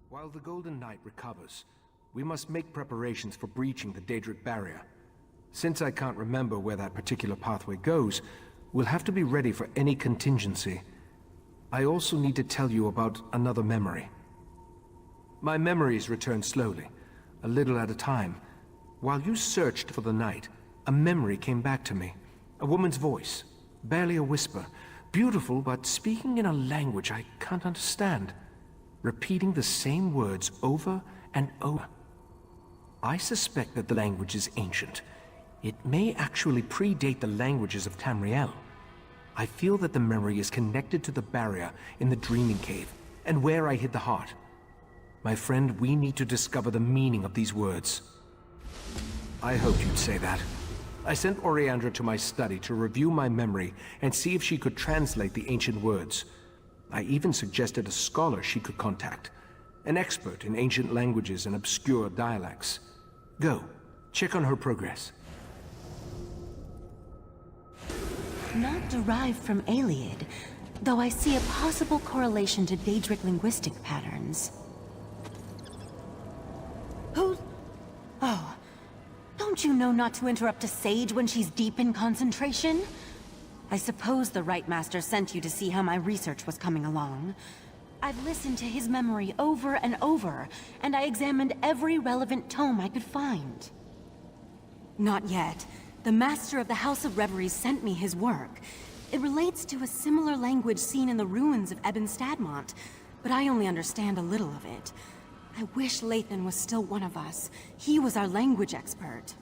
While the Golden Knight recovers, we must make preparations for breaching the Daedric barrier. Since I can't remember where that particular pathway goes, we'll have to be ready for any contingency. I also need to tell you about another memory. My memories return slowly, a little at a time. While you searched for the night, a memory came back to me. A woman's voice, barely a whisper, beautiful but speaking in a language I can't understand, repeating the same words over and over. I suspect that the language is ancient. It may actually predate the languages of Tamriel. I feel that the memory is connected to the barrier in the Dreaming Cave, and where I hid the heart. My friend, we need to discover the meaning of these words. I hoped you'd say that. I sent Oriandra to my study to review my memory and see if she could translate the ancient words. I even suggested a scholar she could contact, an expert in ancient languages and obscure dialects. Go, check on her progress. Not derived from Ayleid, though I see a possible correlation to Daedric linguistic patterns. Who? Oh. Don't you know not to interrupt a sage when she's deep in concentration? I suppose the Rite Master sent you to see how my research was coming along. I've listened to his memory over and over, and I examined every relevant tome I could find. Not yet. The Master of the House of Reveries sent me his work. It relates to a similar language seen in the ruins of Ebon Stadmont, but I only understand a little of it. I wish Lathan was still one of us. He was our language expert.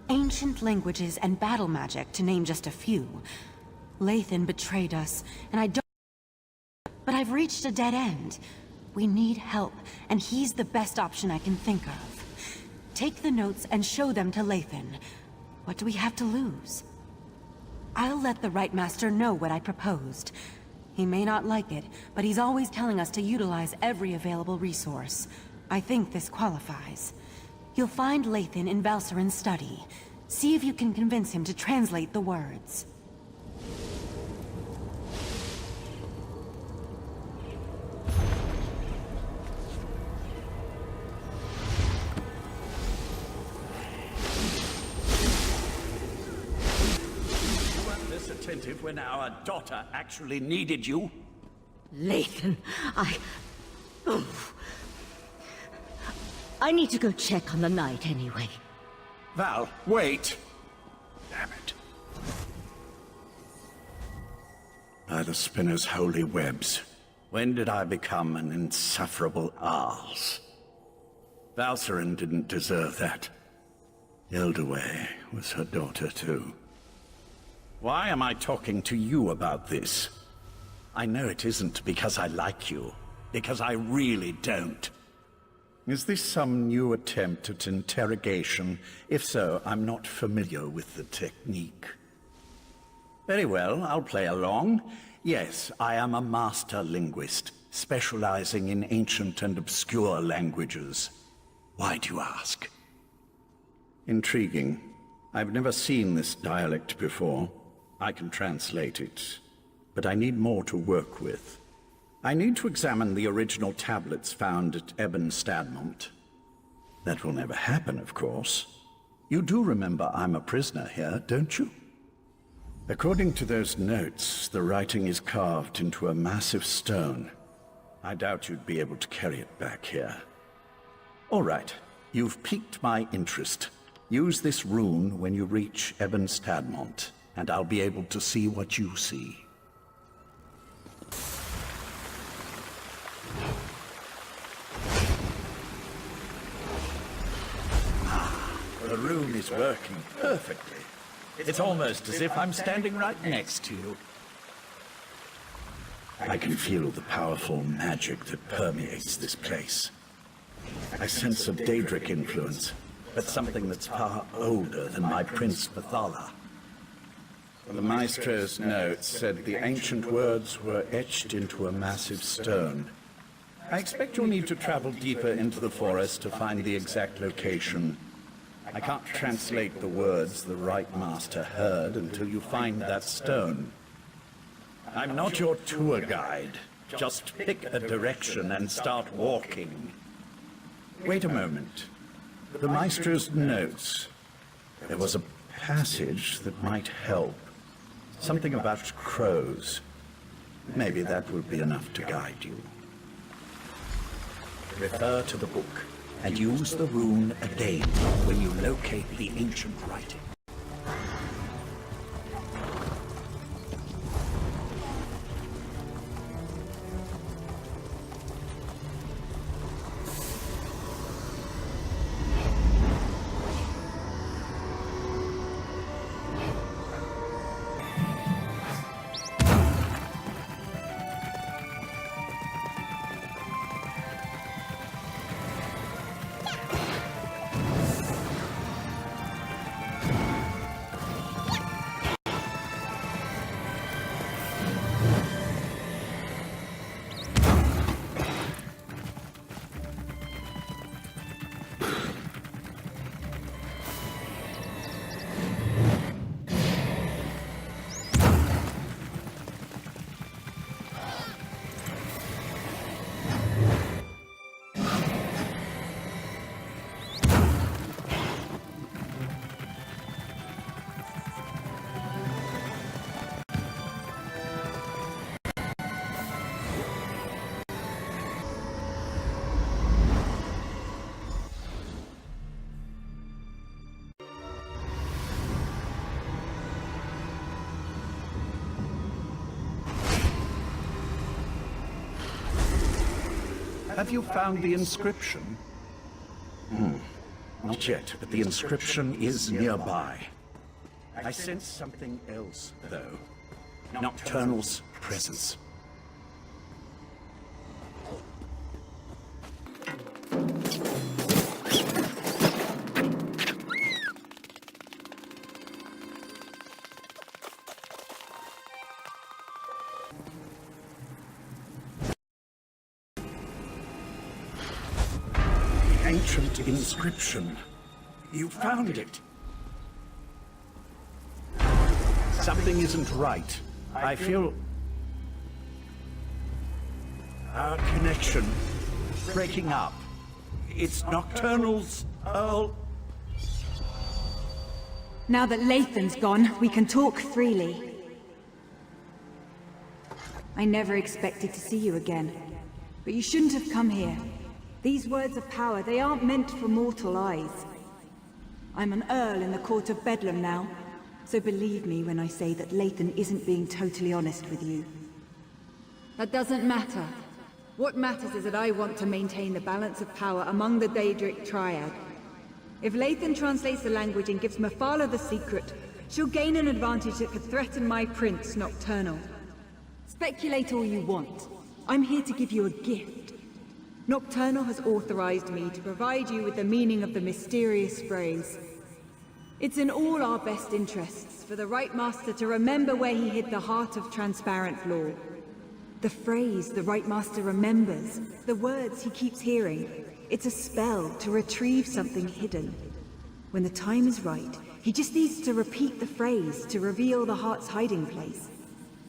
Ancient languages and battle magic, to name just a few. Lathan betrayed us, and I don't... But I've reached a dead end. We need help, and he's the best option I can think of. Take the notes and show them to Lathan. What do we have to lose? I'll let the Rite Master know what I proposed. He may not like it, but he's always telling us to utilize every available resource. I think this qualifies. You'll find Lathan in Valsarin's study. See if you can convince him to translate the words. Attentive when our daughter actually needed you. Lathan, I need to go check on the night anyway. Val, wait! Damn it. By the spinner's holy webs, when did I become an insufferable Arls? Valsarin didn't deserve that. Elderway was her daughter too. Why am I talking to you about this? I know it isn't because I like you, because I really don't. Is this some new attempt at interrogation? If so, I'm not familiar with the technique. Very well, I'll play along. Yes, I am a master linguist, specializing in ancient and obscure languages. Why do you ask? Intriguing. I've never seen this dialect before. I can translate it, but I need more to work with. I need to examine the original tablets found at Ebon Stadmont. That will never happen, of course. You do remember I'm a prisoner here, don't you? According to those notes, the writing is carved into a massive stone. I doubt you'd be able to carry it back here. All right, you've piqued my interest. Use this rune when you reach Ebon Stadmont, and I'll be able to see what you see. The rune is working perfectly. It's almost as if I'm standing right next to you. I can feel the powerful magic that permeates this place. I sense a Daedric influence, but something that's far older than my Prince Bathala. The Maestro's notes said the ancient words were etched into a massive stone. I expect you'll need to travel deeper into the forest to find the exact location. I can't translate the words the Rite Master heard until you find that stone. I'm not your tour guide. Just pick a direction and start walking. Wait a moment. The Maestro's notes. There was a passage that might help. Something about crows. Maybe that will be enough to guide you. Refer to the book, and use the rune again when you locate the ancient writing. Have you found the inscription? Not yet, but the inscription is nearby. I sense something else, though. Nocturnal's presence. Ancient inscription. You found it. Something isn't right. I feel our connection breaking up. It's Nocturnal's Earl. Now that Lathan's gone, we can talk freely. I never expected to see you again, but you shouldn't have come here. These words of power, they aren't meant for mortal eyes. I'm an Earl in the court of Bedlam now, so believe me when I say that Lathan isn't being totally honest with you. That doesn't matter. What matters is that I want to maintain the balance of power among the Daedric Triad. If Lathan translates the language and gives Mephala the secret, she'll gain an advantage that could threaten my prince, Nocturnal. Speculate all you want. I'm here to give you a gift. Nocturnal has authorized me to provide you with the meaning of the mysterious phrase. It's in all our best interests for the Right Master to remember where he hid the heart of transparent law. The phrase the Right Master remembers, the words he keeps hearing, it's a spell to retrieve something hidden. When the time is right, he just needs to repeat the phrase to reveal the heart's hiding place.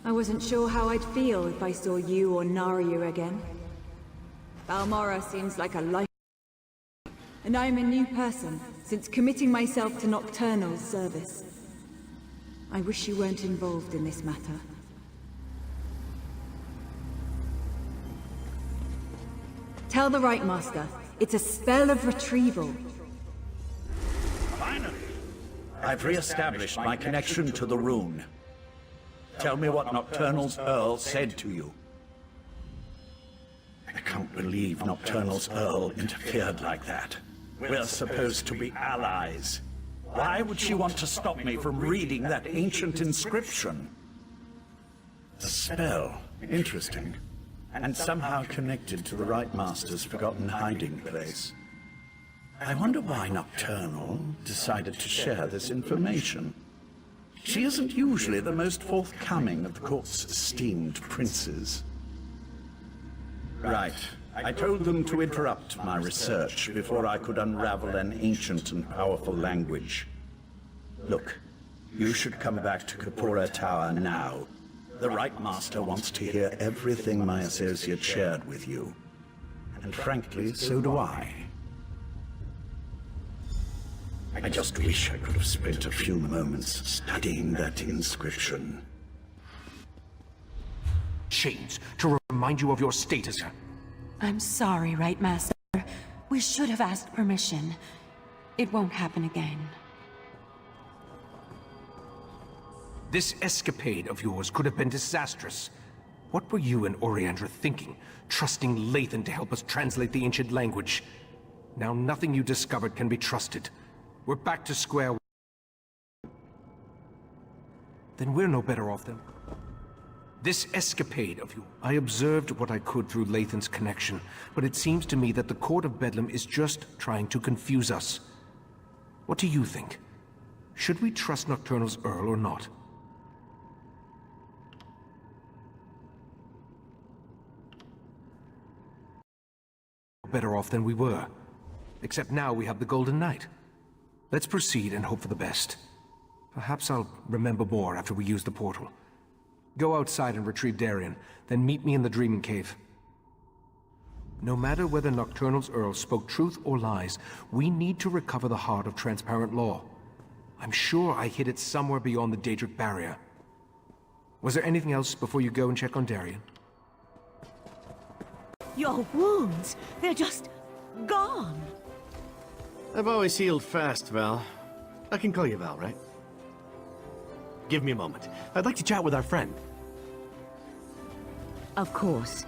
I wasn't sure how I'd feel if I saw you or Naryu again. Balmora seems like a life, and I'm a new person since committing myself to Nocturnal's service. I wish you weren't involved in this matter. Tell the Right Master, it's a spell of retrieval. Finally, I've re-established my connection to the rune. Tell me what Nocturnal's Earl said to you. I can't believe Nocturnal's Earl interfered like that. We're supposed to be allies. Why would she want to stop me from reading that ancient inscription? A spell. Interesting. And somehow connected to the Right Master's forgotten hiding place. I wonder why Nocturnal decided to share this information. She isn't usually the most forthcoming of the court's esteemed princes. Right. I told them to interrupt my research before I could unravel an ancient and powerful language. Look, you should come back to Kapora Tower now. The Right Master wants to hear everything my associate shared with you. And frankly, so do I. I just wish I could have spent a few moments studying that inscription. Chains, to remind you of your status. I'm sorry, Right Master. We should have asked permission. It won't happen again. This escapade of yours could have been disastrous. What were you and Oriandra thinking, trusting Lathan to help us translate the ancient language? Now nothing you discovered can be trusted. We're back to square one. Then we're no better off than... This escapade of you... I observed what I could through Lathan's connection, but it seems to me that the Court of Bedlam is just trying to confuse us. What do you think? Should we trust Nocturnal's Earl or not? Better off than we were. Except now we have the Golden Knight. Let's proceed and hope for the best. Perhaps I'll remember more after we use the portal. Go outside and retrieve Darien, then meet me in the Dreaming Cave. No matter whether Nocturnal's Earl spoke truth or lies, we need to recover the heart of transparent law. I'm sure I hid it somewhere beyond the Daedric barrier. Was there anything else before you go and check on Darien? Your wounds, they're just gone. I've always healed fast, Val. I can call you Val, right? Give me a moment. I'd like to chat with our friend. Of course.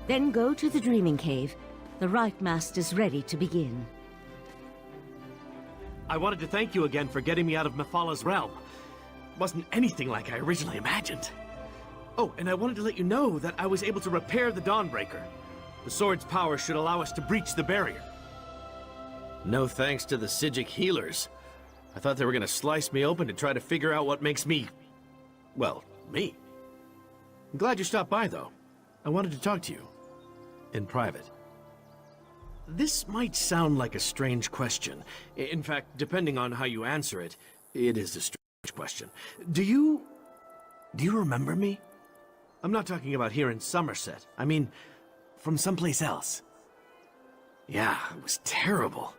Then go to the Dreaming Cave. The Right Master's ready to begin. I wanted to thank you again for getting me out of Mephalah's realm. Wasn't anything like I originally imagined. Oh, and I wanted to let you know that I was able to repair the Dawnbreaker. The sword's power should allow us to breach the barrier. No thanks to the Psijic healers. I thought they were gonna slice me open to try to figure out what makes me... well, me. I'm glad you stopped by, though. I wanted to talk to you. In private. This might sound like a strange question. In fact, depending on how you answer it, it is a strange question. Do you remember me? I'm not talking about here in Summerset. I mean, from someplace else. Yeah, it was terrible.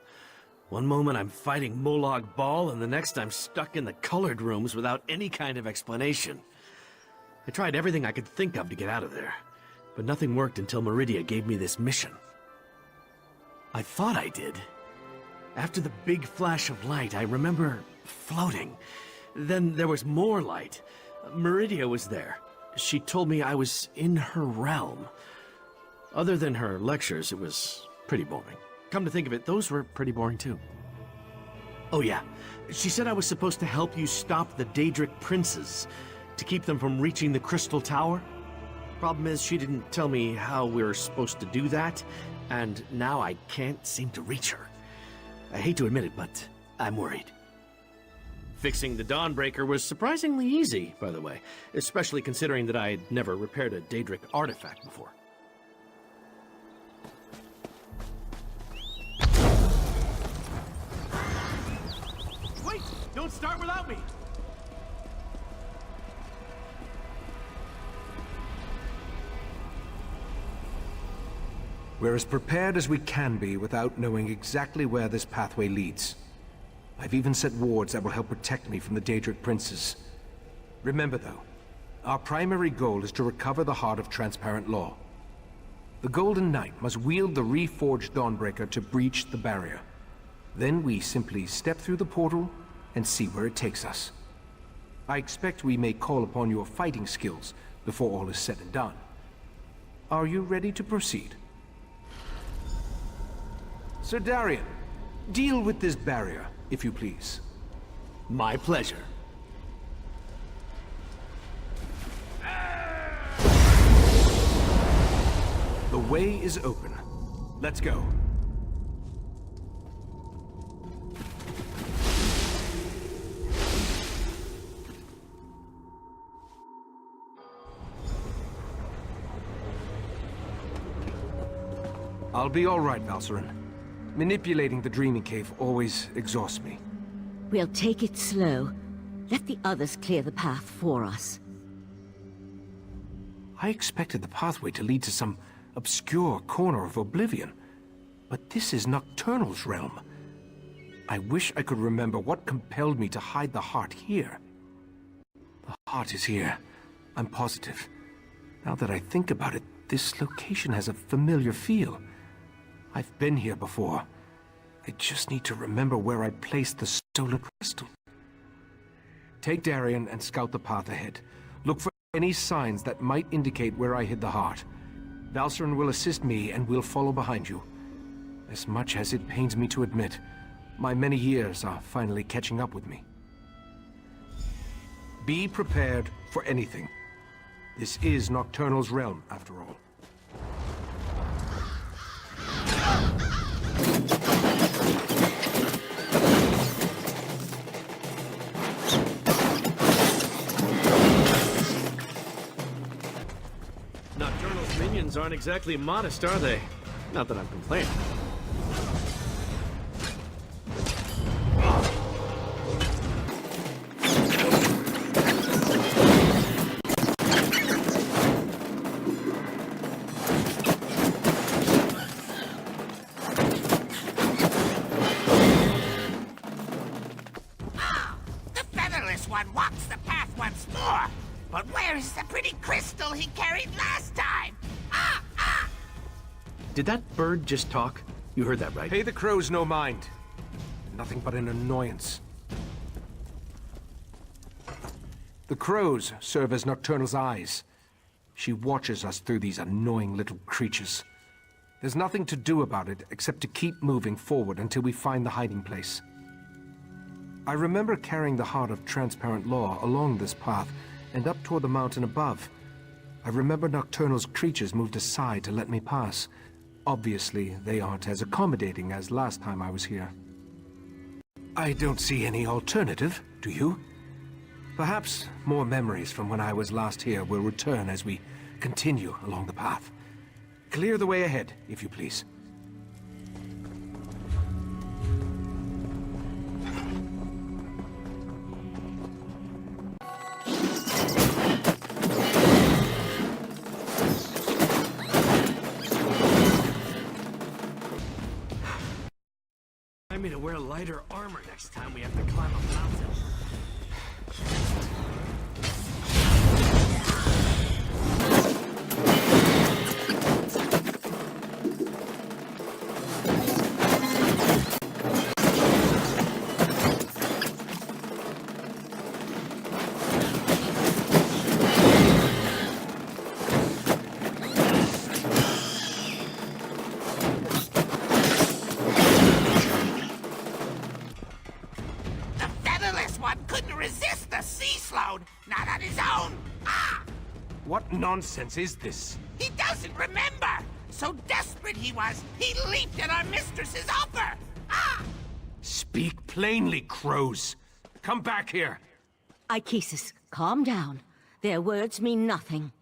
One moment I'm fighting Molag Bal, and the next I'm stuck in the colored rooms without any kind of explanation. I tried everything I could think of to get out of there, but nothing worked until Meridia gave me this mission. I thought I did. After the big flash of light, I remember floating. Then there was more light. Meridia was there. She told me I was in her realm. Other than her lectures, it was pretty boring. Come to think of it, those were pretty boring too. Oh yeah, she said I was supposed to help you stop the Daedric princes, to keep them from reaching the Crystal Tower. Problem is, she didn't tell me how we were supposed to do that, and now I can't seem to reach her. I hate to admit it, but I'm worried. Fixing the Dawnbreaker was surprisingly easy, by the way, especially considering that I had never repaired a Daedric artifact before. Wait! Don't start without me! We're as prepared as we can be without knowing exactly where this pathway leads. I've even set wards that will help protect me from the Daedric princes. Remember though, our primary goal is to recover the heart of transparent law. The Golden Knight must wield the reforged Dawnbreaker to breach the barrier. Then we simply step through the portal and see where it takes us. I expect we may call upon your fighting skills before all is said and done. Are you ready to proceed? Sir Darien, deal with this barrier, if you please. My pleasure. The way is open. Let's go. I'll be all right, Valcerin. Manipulating the Dreaming Cave always exhausts me. We'll take it slow. Let the others clear the path for us. I expected the pathway to lead to some obscure corner of oblivion. But this is Nocturnal's realm. I wish I could remember what compelled me to hide the heart here. The heart is here. I'm positive. Now that I think about it, this location has a familiar feel. I've been here before. I just need to remember where I placed the stolen crystal. Take Darien and scout the path ahead. Look for any signs that might indicate where I hid the heart. Valcerin will assist me and we'll follow behind you. As much as it pains me to admit, my many years are finally catching up with me. Be prepared for anything. This is Nocturnal's realm, after all. Nocturnal's minions aren't exactly modest, are they? Not that I'm complaining. Did that bird just talk? You heard that, right? Pay the crows no mind. Nothing but an annoyance. The crows serve as Nocturnal's eyes. She watches us through these annoying little creatures. There's nothing to do about it except to keep moving forward until we find the hiding place. I remember carrying the heart of transparent law along this path and up toward the mountain above. I remember Nocturnal's creatures moved aside to let me pass. Obviously, they aren't as accommodating as last time I was here. I don't see any alternative, do you? Perhaps more memories from when I was last here will return as we continue along the path. Clear the way ahead, if you please. Remind me to wear lighter armor next time we have to climb a mountain. What nonsense is this? He doesn't remember! So desperate he was, he leaped at our mistress's offer! Ah! Speak plainly, crows. Come back here. Ichesis, calm down. Their words mean nothing.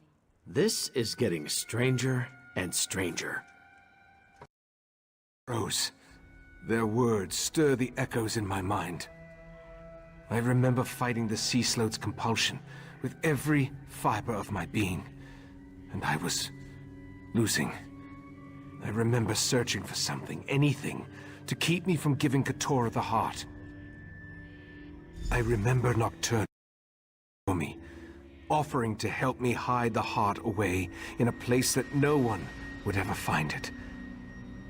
This is getting stranger and stranger. Crows. Their words stir the echoes in my mind. I remember fighting the sea sloth's compulsion with every fiber of my being, and I was losing. I remember searching for something, anything, to keep me from giving Keturah the heart. I remember Nocturne for me, offering to help me hide the heart away in a place that no one would ever find it.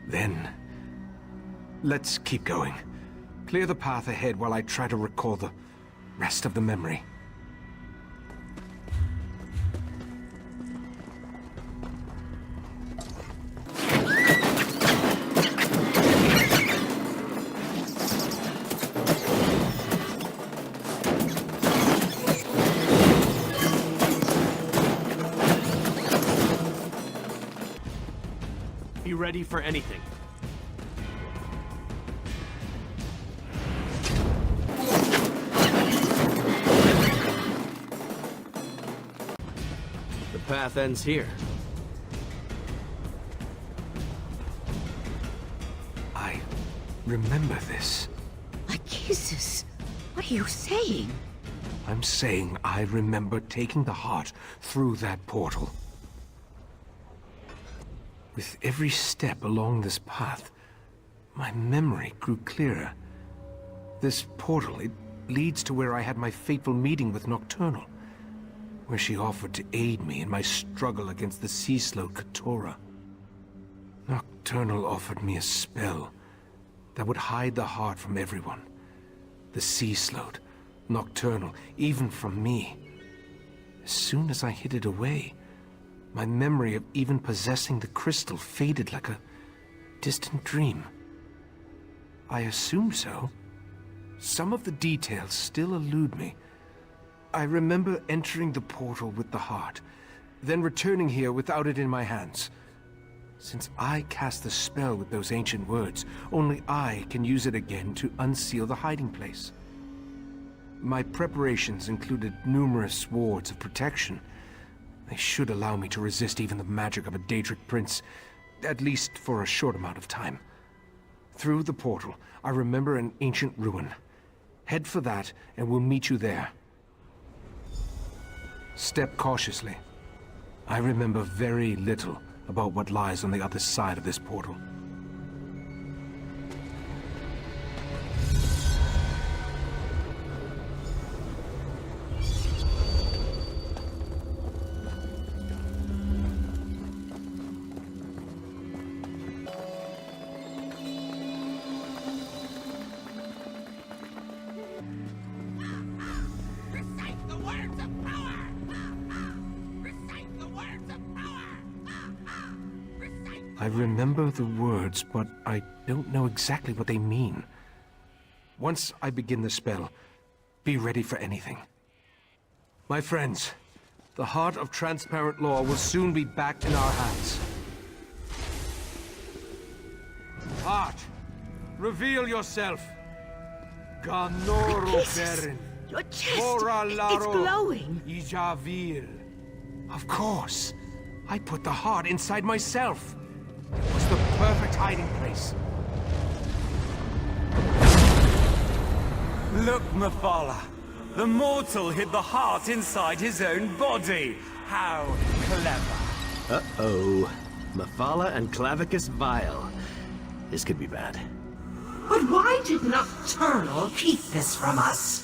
Then, let's keep going. Clear the path ahead while I try to recall the rest of the memory. Be ready for anything. The path ends here. I remember this. Ichesis, what are you saying? I'm saying I remember taking the heart through that portal. With every step along this path, my memory grew clearer. This portal, it leads to where I had my fateful meeting with Nocturnal, where she offered to aid me in my struggle against the sea-slowed Katora. Nocturnal offered me a spell that would hide the heart from everyone. The sea-slowed, Nocturnal, even from me. As soon as I hid it away, my memory of even possessing the crystal faded like a distant dream. I assume so. Some of the details still elude me. I remember entering the portal with the heart, then returning here without it in my hands. Since I cast the spell with those ancient words, only I can use it again to unseal the hiding place. My preparations included numerous wards of protection. They should allow me to resist even the magic of a Daedric prince, at least for a short amount of time. Through the portal, I remember an ancient ruin. Head for that, and we'll meet you there. Step cautiously. I remember very little about what lies on the other side of this portal. Recite the words of power! Recite the words of power! Recite... I remember the words, but I don't know exactly what they mean. Once I begin the spell, be ready for anything. My friends, the heart of transparent law will soon be back in our hands. Heart, reveal yourself. Ganoro Beren. Your chest, it's glowing. Ijavil. Of course. I put the heart inside myself. It was the perfect hiding place. Look, Mephala. The mortal hid the heart inside his own body. How clever. Uh-oh. Mephala and Clavicus Vile. This could be bad. But why did Nocturnal keep this from us?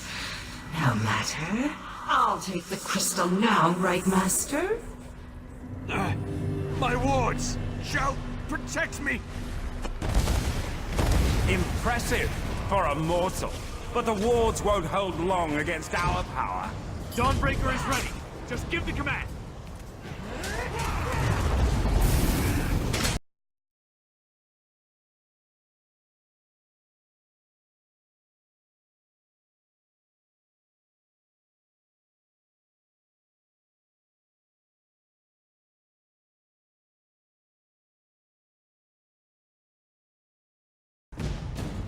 No matter. I'll take the crystal now, right, Master? My wards! Shout! Protect me! Impressive for a mortal. But the wards won't hold long against our power. Dawnbreaker is ready. Just give the command.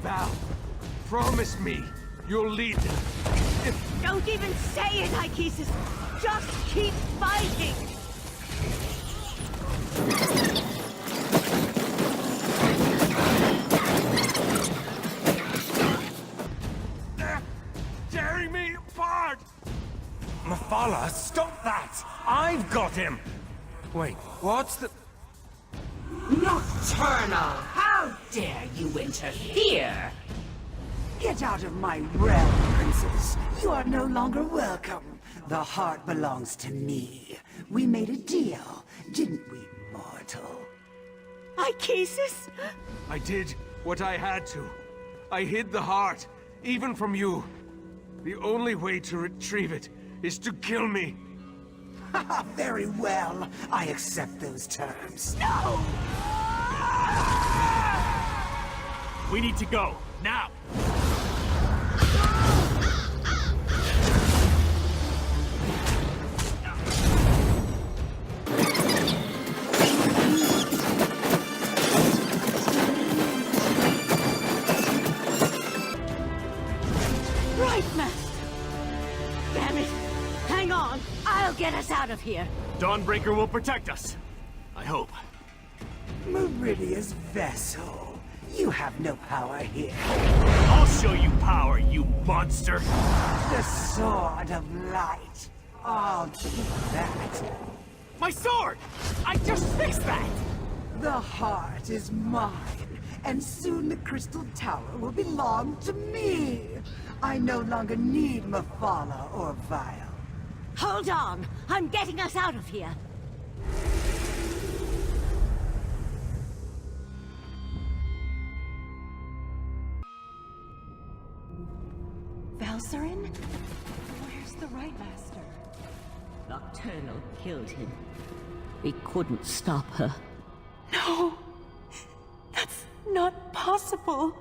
Val, promise me you'll lead them. Don't even say it, Ichesis. Just keep fighting. Tearing me apart! Mephala, stop that! I've got him! Wait, what's the... Nocturnal! How dare you interfere? Get out of my realm, princes. You are no longer welcome. The heart belongs to me. We made a deal, didn't we, mortal? Ichesis? I did what I had to. I hid the heart, even from you. The only way to retrieve it is to kill me. Very well. I accept those terms. No! We need to go, now! Right, Master. Damn it. Hang on. I'll get us out of here. Dawnbreaker will protect us. I hope. Meridia's vessel. You have no power here. I'll show you power, you monster! The Sword of Light. I'll keep that. My sword! I just fixed that! The heart is mine, and soon the Crystal Tower will belong to me. I no longer need Mephala or Vile. Hold on! I'm getting us out of here! Valsarin? Where's the Right Master? Nocturnal killed him. We couldn't stop her. No! That's not possible!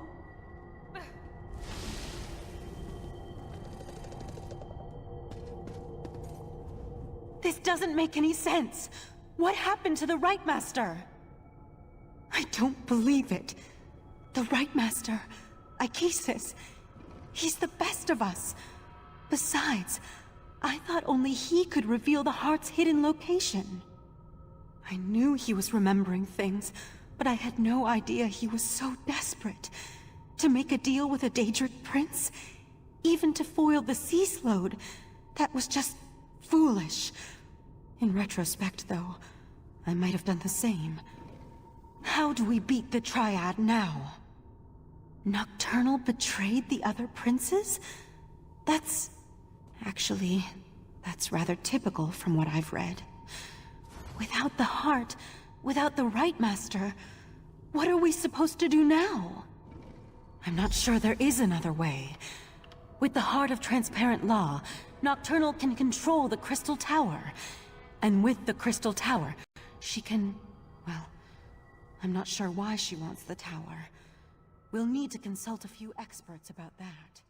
This doesn't make any sense! What happened to the Right Master? I don't believe it. The Right Master, Akesis, he's the best of us. Besides, I thought only he could reveal the heart's hidden location. I knew he was remembering things, but I had no idea he was so desperate. To make a deal with a Daedric prince? Even to foil the sea slode? That was just foolish. In retrospect, though, I might have done the same. How do we beat the Triad now? Nocturnal betrayed the other princes? Actually, that's rather typical from what I've read. Without the heart, without the Right Master, what are we supposed to do now? I'm not sure there is another way. With the heart of transparent law, Nocturnal can control the Crystal Tower. And with the Crystal Tower, she can... well, I'm not sure why she wants the tower. We'll need to consult a few experts about that.